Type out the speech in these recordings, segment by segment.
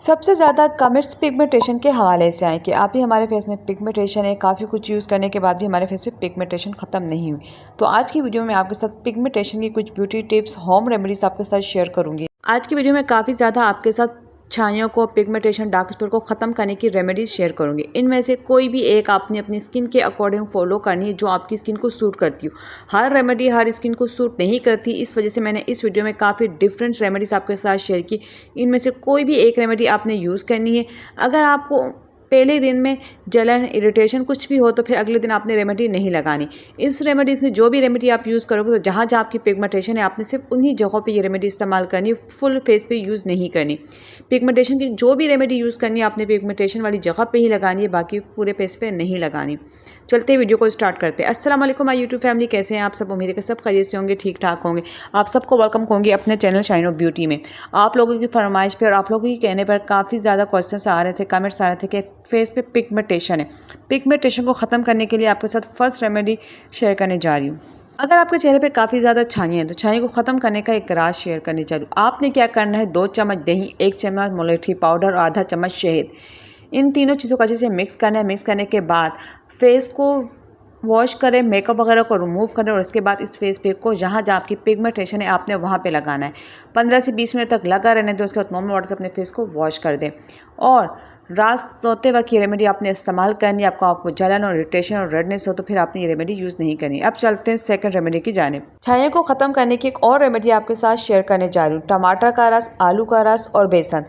सबसे ज़्यादा comments pigmentation के हवाले से आए कि आप ही हमारे फेस में पिगमेंटेशन है। काफ़ी कुछ यूज़ करने के बाद भी हमारे फेस पे पिगमेंटेशन ख़त्म नहीं हुई। तो आज की वीडियो में आपके साथ पिगमेंटेशन की कुछ ब्यूटी टिप्स, होम रेमेडीज़ आपके साथ शेयर करूँगी। आज की वीडियो में काफ़ी ज़्यादा आपके साथ छाइयों को, पिगमेंटेशन, डार्क स्पॉट को ख़त्म करने की रेमेडीज़ शेयर करूँगी। इनमें से कोई भी एक आपने अपनी स्किन के अकॉर्डिंग फॉलो करनी है जो आपकी स्किन को सूट करती हो। हर रेमेडी हर स्किन को सूट नहीं करती, इस वजह से मैंने इस वीडियो में काफ़ी डिफरेंट रेमेडीज़ आपके साथ शेयर की। इनमें से कोई भी एक रेमेडी आपने यूज़ करनी है। अगर आपको पहले दिन में जलन, इरिटेशन कुछ भी हो तो फिर अगले दिन आपने रेमेडी नहीं लगानी। इस रेमेडीज़ में जो भी रेमेडी आप यूज़ करोगे तो जहाँ जहाँ आपकी पिगमेंटेशन है आपने सिर्फ उन्हीं जगहों पे ये रेमेडी इस्तेमाल करनी है, फुल फेस पे यूज़ नहीं करनी। पिगमेंटेशन की जो भी रेमेडी यूज़ करनी है आपने पिगमेंटेशन वाली जगह पे ही लगानी है, बाकी पूरे फेस पे नहीं लगानी। चलते वीडियो को स्टार्ट करते हैं। अस्सलाम वालेकुम माय यूट्यूब फैमिली, कैसे हैं आप सब? उम्मीद है कि सब खैरियत से होंगे, ठीक ठाक होंगे। आप सबको वेलकम कहूँगी अपने चैनल शाइन ऑफ ब्यूटी में। आप लोगों की फरमाइश पे और आप लोगों के कहने पर काफ़ी ज़्यादा क्वेश्चंस आ रहे थे, कमेंट्स आ रहे थे कि फेस पे पिगमेंटेशन है। पिगमेंटेशन को ख़त्म करने के लिए आपके साथ फर्स्ट रेमेडी शेयर करने जा रही हूँ। अगर आपके चेहरे पे काफ़ी ज़्यादा छाइयाँ हैं तो छाइयों को ख़त्म करने का एक राज शेयर करने जा रही हूँ। आपने क्या करना है, 2 चम्मच दही, 1 चम्मच मुलट्ठी पाउडर और आधा चम्मच शहद, इन तीनों चीज़ों को अच्छे से मिक्स करना है। मिक्स करने के बाद फेस को वॉश करें, मेकअप वगैरह को रिमूव करें और उसके बाद इस फेस पैक को जहाँ जहाँ आपकी पिगमेंटेशन है आपने वहाँ पे लगाना है। 15 से 20 मिनट तक लगा रहने दें। उसके बाद नॉर्मल वाटर से अपने फेस को वॉश कर दें और रात सोते वक्त ये रेमेडी आपने इस्तेमाल करनी है। आपको जलन और इरिटेशन और रेडनेस हो तो फिर आपने ये रेमेडी यूज़ नहीं करनी। अब चलते हैं सेकंड रेमेडी की जानिब। छाइयों को ख़त्म करने की एक और रेमेडी आपके साथ शेयर करने जा रही हूँ। टमाटर का रस, आलू का रस और बेसन,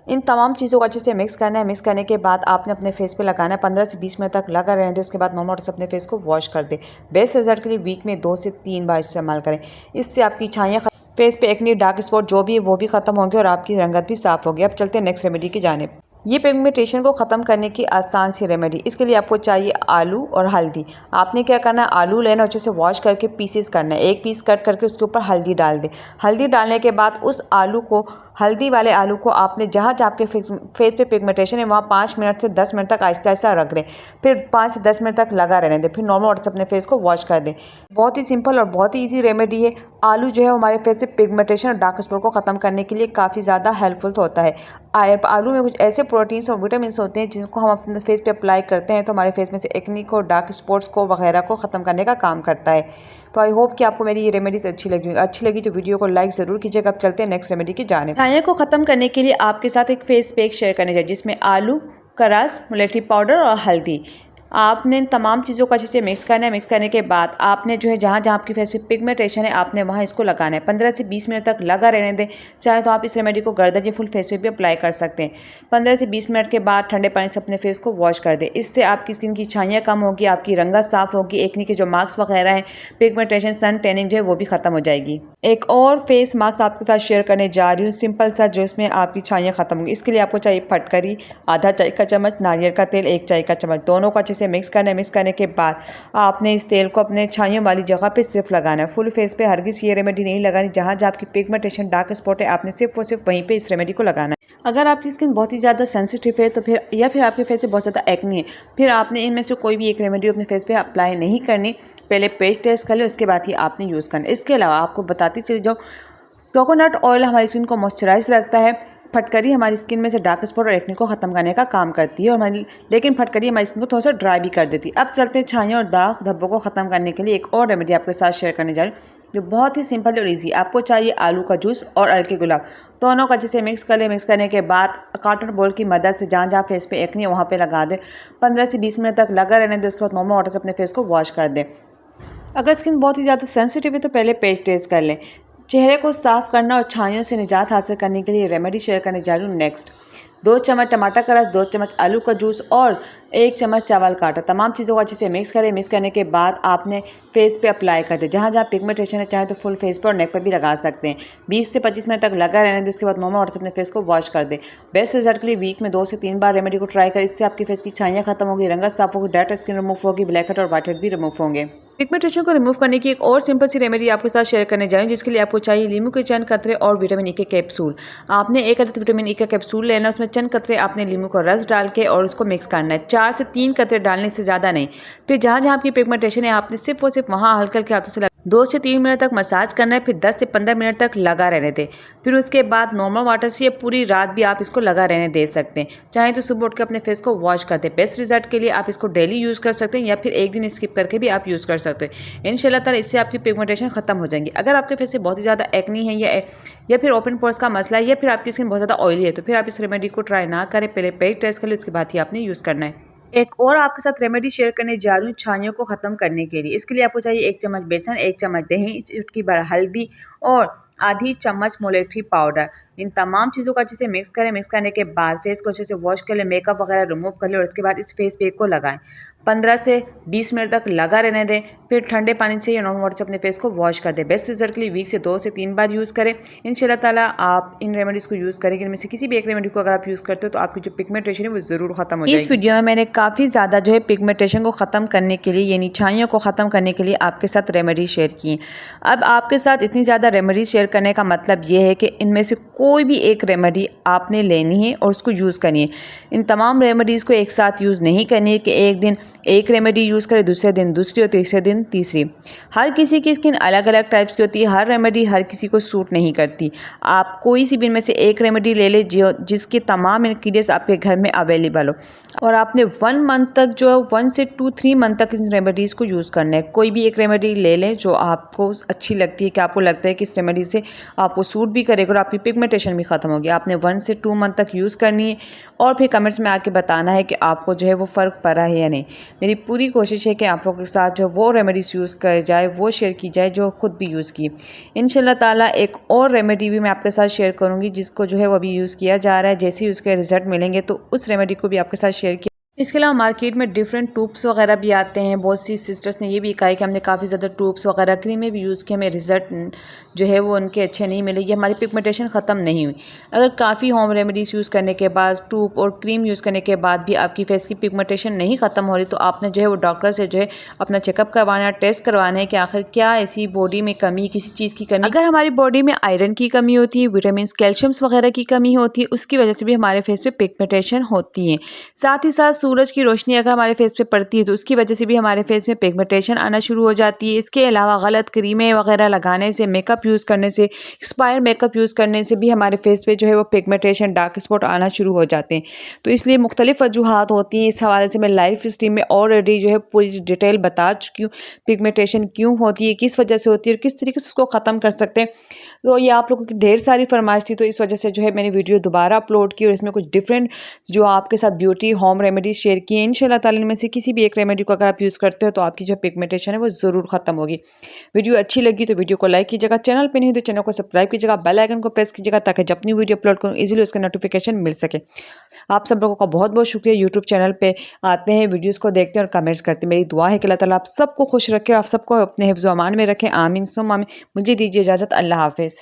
इन तमाम चीज़ों को अच्छे से मिक्स करना है। मिक्स करने के बाद आपने अपने फेस पे लगाना है। 15 से 20 मिनट तक लगा रहने दें। उसके बाद नॉर्मल वाटर से अपने फेस को वॉश कर दें। बेस्ट रिजल्ट के लिए वीक में 2 से 3 बार इस्तेमाल करें। इससे आपकी छाइयाँ, फेस पे एक्ने, डार्क स्पॉट जो भी है वो भी ख़त्म होंगे और आपकी रंगत भी साफ़ होगी। अब चलते हैं नेक्स्ट रेमेडी की जानिब। ये पिगमेंटेशन को ख़त्म करने की आसान सी रेमेडी। इसके लिए आपको चाहिए आलू और हल्दी। आपने क्या करना है, आलू लेना, अच्छे से वॉश करके पीसेस करना है। एक पीस कट करके उसके ऊपर हल्दी डाल दें। हल्दी डालने के बाद उस आलू को, हल्दी वाले आलू को आपने जहाँ जहाँ आपके फेस पे पिगमेंटेशन है वहाँ 5 मिनट से 10 मिनट तक आहिस्ता आहिस्ता रख दें। फिर 5 से 10 मिनट तक लगा रहने दें। फिर नॉर्मल वाटर से अपने फेस को वॉश कर दें। बहुत ही सिंपल और बहुत ही ईजी रेमेडी है। आलू जो है हमारे फेस पे पिगमेंटेशन और डार्क स्पॉट को ख़त्म करने के लिए काफ़ी ज़्यादा हेल्पफुल होता है। आलू में कुछ ऐसे प्रोटीन्स और विटामिन होते हैं जिनको हम अपने फेस पे अप्लाई करते हैं तो हमारे फेस में से एक्ने को, डार्क स्पॉट्स को वगैरह को ख़त्म करने का काम करता है। तो आई होप कि आपको मेरी ये रेमेडीज अच्छी लगी तो वीडियो को लाइक ज़रूर कीजिएगा। अब चलते हैं नेक्स्ट रेमेडी की जानिब। छाइयों को ख़त्म करने के लिए आपके साथ एक फेस पैक शेयर करने चाहिए जिसमें आलू का रस, मुलट्ठी पाउडर और हल्दी, आपने इन तमाम चीज़ों को अच्छे से मिक्स करना है। मिक्स करने के बाद आपने जो है जहाँ जहाँ आपकी फेस पे पिगमेंटेशन है आपने वहाँ इसको लगाना है। 15 से 20 मिनट तक लगा रहने दें। चाहे तो आप इस रेमेडी को गर्दन या फुल फेस पे भी अप्लाई कर सकते हैं। 15 से 20 मिनट के बाद ठंडे पानी से अपने फेस को वॉश कर दें। इससे आपकी स्किन की छाइयाँ कम होगी, आपकी रंगत साफ़ होगी, एक्ने के जो मार्क्स वगैरह हैं, पिगमेंटेशन, सन टैनिंग जो है वो भी ख़त्म हो जाएगी। एक और फेस मास्क आपके साथ शेयर करने जा रही हूँ, सिंपल सा, जो इसमें आपकी छाइयाँ ख़त्म होंगी। इसके लिए आपको चाहिए फटकरी, आधा चाय का चम्मच, नारियल का तेल, 1 चाय का चम्मच, दोनों को अच्छे से मिक्स करना है। मिक्स करने के बाद आपने इस तेल को अपने छाइयों वाली जगह पे सिर्फ लगाना है। फुल फेस पे हरगिज़ ये रेमेडी नहीं लगानी। जहाँ जहाँ आपकी पिगमेंटेशन, डार्क स्पॉट है आपने सिर्फ और सिर्फ वहीं पे इस रेमेडी को लगाना है। अगर आपकी स्किन बहुत ही ज़्यादा सेंसिटिव है तो फिर आपके फेस पे बहुत ज़्यादा एक्ने है, फिर आपने इनमें से कोई भी एक रेमेडी अपने फेस पे अप्लाई नहीं करनी। पहले पेज टेस्ट कर ले, उसके बाद ही आपने यूज़ करना। इसके अलावा आपको बताती चली जाऊँ, कोकोनट ऑयल हमारी स्किन को मॉइस्चराइज रखता है। फटकरी हमारी स्किन में से डार्क स्पॉट और एक्ने को ख़त्म करने का काम करती है और लेकिन फटकरी हमारी स्किन को थोड़ा सा ड्राई भी कर देती है। अब चलते हैं छाइयों और दाग धब्बों को ख़त्म करने के लिए एक और रेमेडी आपके साथ शेयर करने जा रही हूँ जो बहुत ही सिंपल और ईजी। आपको चाहिए आलू का जूस और अरके गुलाब, दोनों को अच्छे से मिक्स कर ले। मिक्स करने के बाद कॉटन बॉल की मदद से जहाँ जहाँ फेस पे एक्ने है वहाँ पे लगा दें। 15 से 20 मिनट तक लगा रहने दें। उसके बाद नॉर्मल वाटर से अपने फेस को वॉश कर दें। अगर स्किन बहुत ही ज़्यादा सेंसिटिव है तो पहले पेज टेस्ट कर लें। चेहरे को साफ़ करना और छाइयों से निजात हासिल करने के लिए रेमेडी शेयर करने जा रही हूँ नेक्स्ट। 2 चम्मच टमाटर का रस, 2 चम्मच आलू का जूस और 1 चम्मच चावल का आटा, तमाम चीज़ों को अच्छे से मिक्स करें। मिक्स करने के बाद आपने फेस पे अप्लाई कर दें। जहाँ जहाँ पिगमेंटेशन है चाहे तो फुल फेस पर और नेक पर भी लगा सकते हैं। 20 से 25 मिनट तक लगा रहने दें। उसके बाद नॉर्मल वाटर से अपने फेस को वॉश कर दें। बेस्ट रिजल्ट के लिए वीक में 2 से 3 बार रेमेडी को ट्राई करें। इससे आपकी फेस की छाइयाँ खत्म होगी, रंगत साफ होगी, डेड स्किन रिमूव होगी, ब्लैक हेड और व्हाइट हेड भी रिमूव होंगे। पिगमेंटेशन को रिमूव करने की एक और सिंपल सी रेमेडी आपके साथ शेयर करने जा रही हूँ जिसके लिए आपको चाहिए नींबू के चंद कतरे और विटामिन ई के कैप्सूल। आपने 1 अदद विटामिन ई का कैप्सूल लेना, उसमें चंद कतरे आपने नींबू का रस डाल के और उसको मिक्स करना है। 4 से 3 कतरे डालने से ज़्यादा नहीं। फिर जहाँ जहाँ आपकी पिगमेंटेशन है आपने सिर्फ और सिर्फ वहाँ हल्के हल्के हाथों से 2 से 3 मिनट तक मसाज करना है, फिर 10 से 15 मिनट तक लगा रहने दें। फिर उसके बाद नॉर्मल वाटर से ये पूरी रात भी आप इसको लगा रहने दे सकते हैं। चाहे तो सुबह उठ के अपने फेस को वॉश कर दें। बेस्ट रिजल्ट के लिए आप इसको डेली यूज़ कर सकते हैं या फिर एक दिन स्किप करके भी आप यूज़ कर सकते हैं। इंशाल्लाह ताला इससे आपकी पिगमेंटेशन खत्म हो जाएंगी। अगर आपके फेस से बहुत ही ज़्यादा एक्नी है या फिर ओपन पोर्स का मसला है या फिर आपकी स्किन बहुत ज़्यादा ऑयली है, तो फिर आप इस रेमेडी को ट्राई ना करें। पहले पेज टेस्ट कर ले, उसके बाद ही आपने यूज़ करना है। एक और आपके साथ रेमेडी शेयर करने जा रही हूँ छाइयों को ख़त्म करने के लिए। इसके लिए आपको चाहिए 1 चम्मच बेसन, 1 चम्मच दही, चुटकी भर हल्दी और आधी चम्मच मोलेट्री पाउडर। इन तमाम चीज़ों को अच्छे से मिक्स करें। मिक्स करने के बाद फेस को अच्छे से वॉश कर लें, मेकअप वगैरह रिमूव कर लें और उसके बाद इस फेस पैक को लगाएं। 15 से 20 मिनट तक लगा रहने दें। फिर ठंडे पानी से या नॉर्मल वाटर से अपने फेस को वॉश कर दें। बेस्ट रिजल्ट के लिए वीक से 2 से 3 बार यूज़ करें। इंशाल्लाह ताला आप इन रेमेडीज़ को यूज़ करेंगे। इनमें से किसी भी एक रेमेडी को अगर आप यूज़ करते हो तो आपकी जो पिगमेंटेशन है वो ज़रूर खत्म हो जाएगी। इस वीडियो में मैंने काफ़ी ज़्यादा जो है पिगमेंटेशन को ख़त्म करने के लिए यानी छाइयों को ख़त्म करने के लिए आपके साथ रेमेडी शेयर की। अब आपके साथ इतनी ज़्यादा रेमेडी शेयर करने का मतलब ये है कि इनमें से कोई भी एक रेमेडी आपने लेनी है और उसको यूज़ करनी है। इन तमाम रेमेडीज़ को एक साथ यूज़ नहीं करनी है कि एक दिन एक रेमेडी यूज़ करें, दूसरे दिन दूसरी और तीसरे दिन तीसरी। हर किसी की स्किन अलग अलग टाइप्स की होती है। हर रेमेडी हर किसी को सूट नहीं करती। आप कोई सी भी इनमें से एक रेमेडी ले लें जिसके तमाम इंग्रीडिएंट्स आपके घर में अवेलेबल हो और आपने 1 मंथ तक जो है 1 से 3 मंथ तक इन रेमेडीज़ को यूज़ करना है। कोई भी एक रेमेडी ले लें जो आपको अच्छी लगती है, कि आपको लगता है कि इस रेमेडी से आपको सूट भी करेगा और आपकी पिगमेंटेशन भी खत्म होगी। आपने 1 से 2 मंथ तक यूज़ करनी है और फिर कमेंट्स में आके बताना है कि आपको जो है वो फ़र्क पड़ा है या नहीं। मेरी पूरी कोशिश है कि आप लोगों के साथ जो वो रेमेडीज़ यूज़ कर जाए, वो शेयर की जाए जो खुद भी यूज़ की। इंशाल्लाह ताला एक और रेमेडी भी मैं आपके साथ शेयर करूँगी जिसको जो है वो अभी यूज़ किया जा रहा है। जैसे ही उसके रिजल्ट मिलेंगे तो उस रेमेडी को भी आपके साथ शेयर किया। इसके अलावा मार्केट में डिफरेंट ट्यूब्स वगैरह भी आते हैं। बहुत सी सिस्टर्स ने ये भी कहा है कि हमने काफ़ी ज़्यादा ट्यूब्स वगैरह क्रीमें भी यूज़ की, हमें रिजल्ट जो है वो उनके अच्छे नहीं मिले, ये हमारी पिगमेंटेशन ख़त्म नहीं हुई। अगर काफ़ी होम रेमेडीज़ यूज़ करने के बाद, ट्यूब और क्रीम यूज़ करने के बाद भी आपकी फेस की पिगमेंटेशन नहीं ख़त्म हो रही, तो आपने जो है वो डॉक्टर से जो है अपना चेकअप करवाना, टेस्ट करवाना है कि आखिर क्या ऐसी बॉडी में कमी, किसी चीज़ की कमी। अगर हमारी बॉडी में आयरन की कमी होती है, विटामिन कैल्शियम्स वगैरह की कमी होती है, उसकी वजह से भी हमारे फेस पे पिगमेंटेशन होती है। साथ ही साथ सूरज की रोशनी अगर हमारे फेस पे पड़ती है तो उसकी वजह से भी हमारे फेस में पिगमेंटेशन आना शुरू हो जाती है। इसके अलावा गलत क्रीमें वगैरह लगाने से, मेकअप यूज़ करने से, एक्सपायर मेकअप यूज़ करने से भी हमारे फेस पे जो है वो पिगमेंटेशन, डार्क स्पॉट आना शुरू हो जाते हैं। तो इसलिए मुख्तलिफ वजूहात होती हैं। इस हवाले से मैं लाइव स्ट्रीम में ऑलरेडी जो है पूरी डिटेल बता चुकी हूँ, पिगमेंटेशन क्यों होती है, किस वजह से होती है और किस तरीके से उसको ख़त्म कर सकते हैं। तो ये आप लोगों की ढेर सारी फरमाइश थी, तो इस वजह से जो है मैंने वीडियो दोबारा अपलोड की और इसमें कुछ डिफरेंट जो आपके साथ ब्यूटी होम रेमेडीज़ शेयर की हैं। इंशाल्लाह ताला इनमें से किसी भी एक रेमेडी को अगर आप यूज़ करते हो तो आपकी जो पिगमेंटेशन है वो ज़रूर ख़त्म होगी। वीडियो अच्छी लगी तो वीडियो को लाइक कीजिएगा, चैनल पे नहीं तो चैनल को सब्सक्राइब कीजिएगा, बेल आइकन को प्रेस कीजिएगा ताकि जब अपनी वीडियो अपलोड करूँ ईजिली उसका नोटिफिकेशन मिल सके। आप सब लोगों का बहुत बहुत शुक्रिया। यूट्यूब चैनल पे आते हैं, वीडियोज़ को देखते हैं और कमेंट्स करते हैं। मेरी दुआ है कि अल्लाह ताला आप सबको खुश रखे और आप सबको अपने हिफ्ज़-ओ-अमान में रखें। आमीन सुम्मा आमीन। मुझे दीजिए इजाज़त। अल्लाह हाफ़िज़।